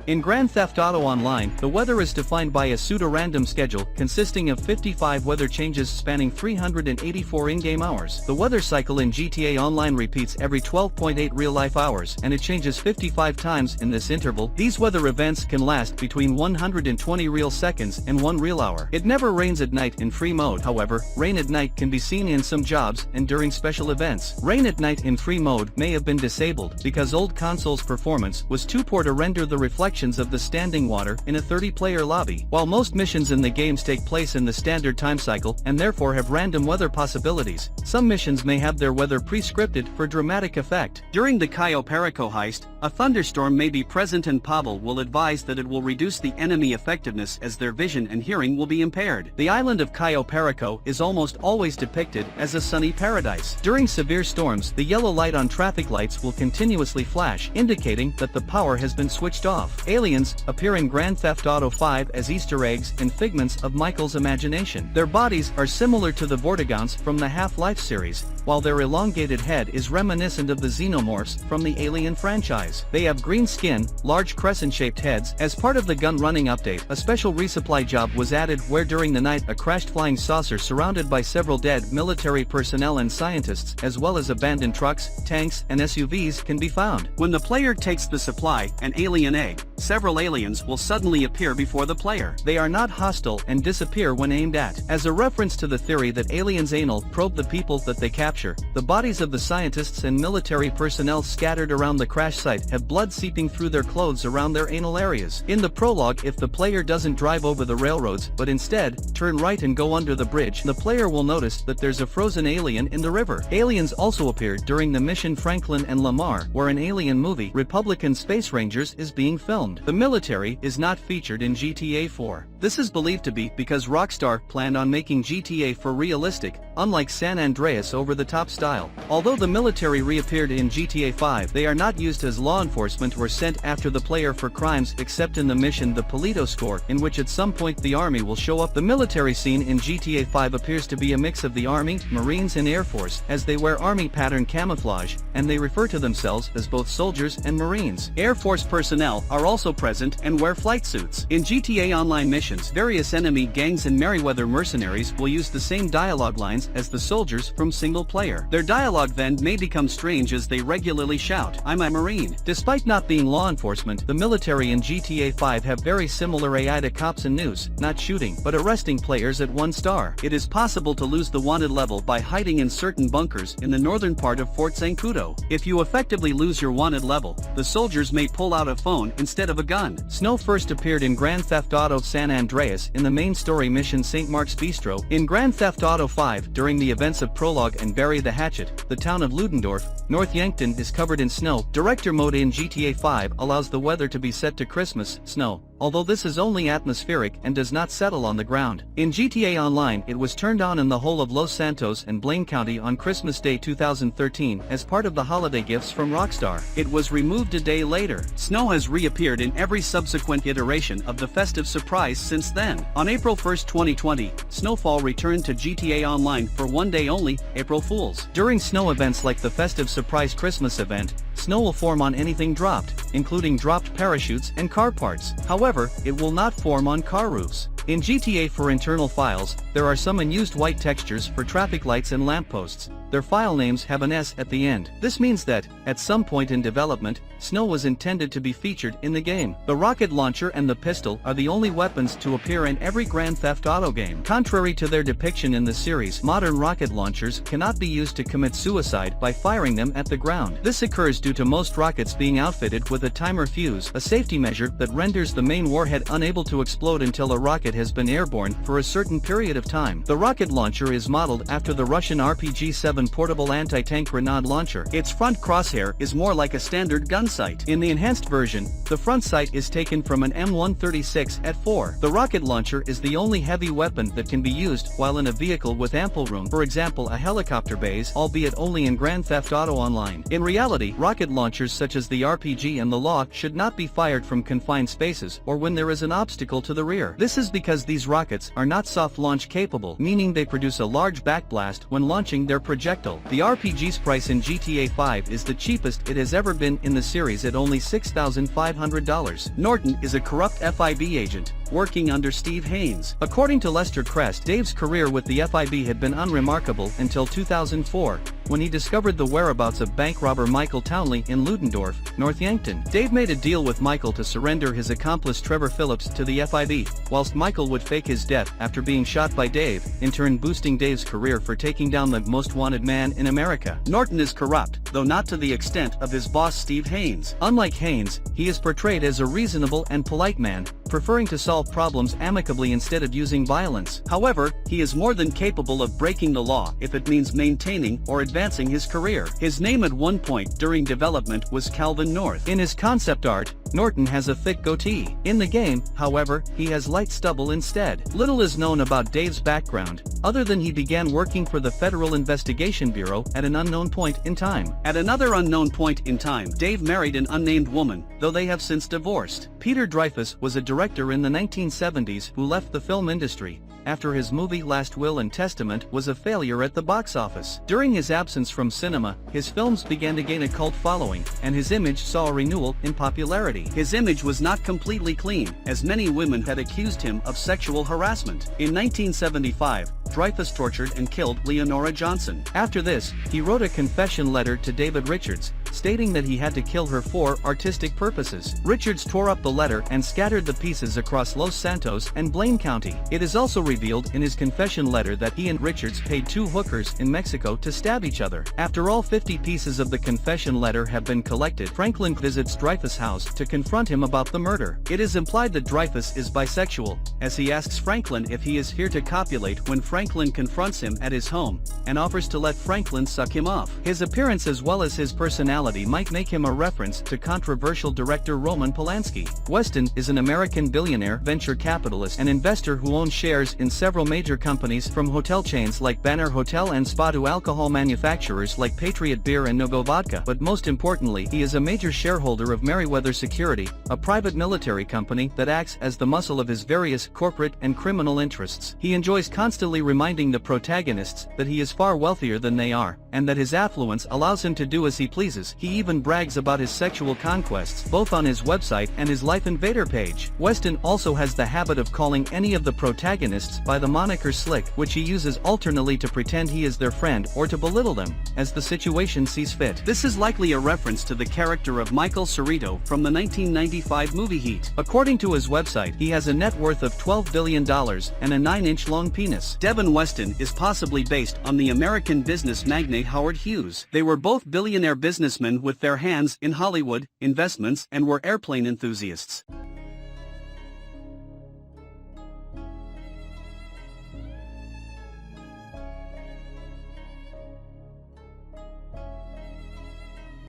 In Grand Theft Auto Online, the weather is defined by a pseudo-random schedule consisting of 55 weather changes spanning 384 in-game hours. The weather cycle in GTA Online repeats every 12.8 real-life hours, and it changes 55 times in this interval. These weather events can last between 120 real seconds and 1 real hour. It never rains at night in free mode. However, rain at night can be seen in some jobs and during special events. Rain at night in free mode may have been disabled because old consoles' performance was too poor to render the reflections of the standing water in a 30-player lobby. While most missions in the games take place in the standard time cycle and therefore have random weather possibilities, some missions may have their weather pre-scripted for dramatic effect. During the Cayo Perico heist, a thunderstorm may be present and Pavel will advise that it will reduce the enemy effectiveness as their vision and hearing will be impaired. The island of Cayo Perico is almost always depicted as a sunny paradise. During severe storms, the yellow light on traffic lights will continuously flash, indicating that the power has been switched off. Aliens appear in Grand Theft Auto 5 as Easter eggs and figments of Michael's imagination. Their bodies are similar to the Vortigons from the Half-Life series, while their elongated head is reminiscent of the Xenomorphs from the Alien franchise. They have green skin, large crescent-shaped heads. As part of the gun-running update, a special resupply job was added where during the night a crashed flying saucer surrounded by several dead military personnel and scientists, as well as abandoned trucks, tanks, and SUVs can be found. When the player takes the supply, an alien egg, several aliens will suddenly appear before the player. They are not hostile and disappear when aimed at. As a reference to the theory that aliens anal probe the people that they capture, the bodies of the scientists and military personnel scattered around the crash site have blood seeping through their clothes around their anal areas. In the prologue, if the player doesn't drive over the railroads but instead turn right and go under the bridge, the player will notice that there's a frozen alien in the river. Aliens also appeared during the mission Franklin and Lamar, where an alien movie, Republican Space Rangers, is being filmed. The military is not featured in GTA 4. This is believed to be because Rockstar planned on making GTA 4 realistic, unlike San Andreas over-the-top style. Although the military reappeared in GTA 5, they are not used as law enforcement or sent after the player for crimes except in the mission The Polito Score, in which at some point the army will show up. The military scene in GTA 5 appears to be a mix of the Army, Marines and Air Force, as they wear Army pattern camouflage, and they refer to themselves as both soldiers and Marines. Air Force personnel are also present and wear flight suits. In GTA Online missions, various enemy gangs and Merryweather mercenaries will use the same dialogue lines as the soldiers from single player. Their dialogue then may become strange as they regularly shout, "I'm a Marine." Despite not being law enforcement, the military in GTA 5 have very similar AI to cops and news, not shooting, but arresting players at 1 star. It is possible to lose the wanted level by hiding in certain bunkers in the northern part of Fort Zancudo. If you effectively lose your wanted level, the soldiers may pull out a phone instead of a gun. Snow first appeared in Grand Theft Auto San Andreas in the main story mission St. Mark's Bistro. In Grand Theft Auto 5, during the events of Prologue and Bury the Hatchet, the town of Ludendorff, North Yankton is covered in snow. Director mode in GTA 5 allows the weather to be set to Christmas snow, although this is only atmospheric and does not settle on the ground. In GTA Online, it was turned on in the whole of Los Santos and Blaine County on Christmas Day 2013 as part of the holiday gifts from Rockstar. It was removed a day later. Snow has reappeared in every subsequent iteration of the festive surprise since then. On April 1, 2020, snowfall returned to GTA Online for 1 day only, April Fools. During snow events like the festive surprise Christmas event, snow will form on anything dropped, including dropped parachutes and car parts. However, it will not form on car roofs. In GTA 4 internal files, there are some unused white textures for traffic lights and lampposts. Their file names have an S at the end. This means that, at some point in development, snow was intended to be featured in the game. The rocket launcher and the pistol are the only weapons to appear in every Grand Theft Auto game. Contrary to their depiction in the series, modern rocket launchers cannot be used to commit suicide by firing them at the ground. This occurs due to most rockets being outfitted with a timer fuse, a safety measure that renders the main warhead unable to explode until a rocket has been airborne for a certain period of time. The rocket launcher is modeled after the Russian RPG-7 portable anti-tank grenade launcher. Its front crosshair is more like a standard gun sight. In the enhanced version, the front sight is taken from an M136 at 4. The rocket launcher is the only heavy weapon that can be used while in a vehicle with ample room, for example a helicopter base, albeit only in Grand Theft Auto Online. In reality, rocket launchers such as the RPG and the Law should not be fired from confined spaces or when there is an obstacle to the rear. This is because because these rockets are not soft launch capable, meaning they produce a large backblast when launching their projectile. The RPG's price in GTA 5 is the cheapest it has ever been in the series at only $6,500. Norton is a corrupt FIB agent, working under Steve Haynes. According to Lester Crest, Dave's career with the FIB had been unremarkable until 2004, when he discovered the whereabouts of bank robber Michael Townley in Ludendorff, North Yankton. Dave made a deal with Michael to surrender his accomplice Trevor Phillips to the FIB, whilst Michael would fake his death after being shot by Dave, in turn boosting Dave's career for taking down the most wanted man in America. Norton is corrupt, though not to the extent of his boss Steve Haynes. Unlike Haynes, he is portrayed as a reasonable and polite man, preferring to solve problems amicably instead of using violence. However, he is more than capable of breaking the law if it means maintaining or advancing his career. His name at one point during development was Calvin North. In his concept art, Norton has a thick goatee. In the game, however, he has light stubble instead. Little is known about Dave's background, other than he began working for the Federal Investigation Bureau at an unknown point in time. At another unknown point in time, Dave married an unnamed woman, though they have since divorced. Peter Dreyfuss was a director in the 1970s who left the film industry after his movie Last Will and Testament was a failure at the box office. During his absence from cinema, his films began to gain a cult following, and his image saw a renewal in popularity. His image was not completely clean, as many women had accused him of sexual harassment. In 1975, Dreyfuss tortured and killed Leonora Johnson. After this, he wrote a confession letter to David Richards, stating that he had to kill her for artistic purposes. Richards tore up the letter and scattered the pieces across Los Santos and Blaine County. It is also revealed in his confession letter that he and Richards paid 2 hookers in Mexico to stab each other. After all 50 pieces of the confession letter have been collected, Franklin visits Dreyfuss' house to confront him about the murder. It is implied that Dreyfuss is bisexual, as he asks Franklin if he is here to copulate when Franklin confronts him at his home, and offers to let Franklin suck him off. His appearance as well as his personality might make him a reference to controversial director Roman Polanski. Weston is an American billionaire, venture capitalist, and investor who owns shares in several major companies, from hotel chains like Banner Hotel and Spa to alcohol manufacturers like Patriot Beer and Nogo Vodka. But most importantly, he is a major shareholder of Merryweather Security, a private military company that acts as the muscle of his various corporate and criminal interests. He enjoys constantly reminding the protagonists that he is far wealthier than they are, and that his affluence allows him to do as he pleases. He even brags about his sexual conquests, both on his website and his Life Invader page. Weston also has the habit of calling any of the protagonists by the moniker Slick, which he uses alternately to pretend he is their friend or to belittle them, as the situation sees fit. This is likely a reference to the character of Michael Cerrito from the 1995 movie Heat. According to his website, he has a net worth of $12 billion and a 9-inch long penis. Devin Weston is possibly based on the American business magnate Howard Hughes. They were both billionaire businessmen with their hands in Hollywood, investments, and were airplane enthusiasts.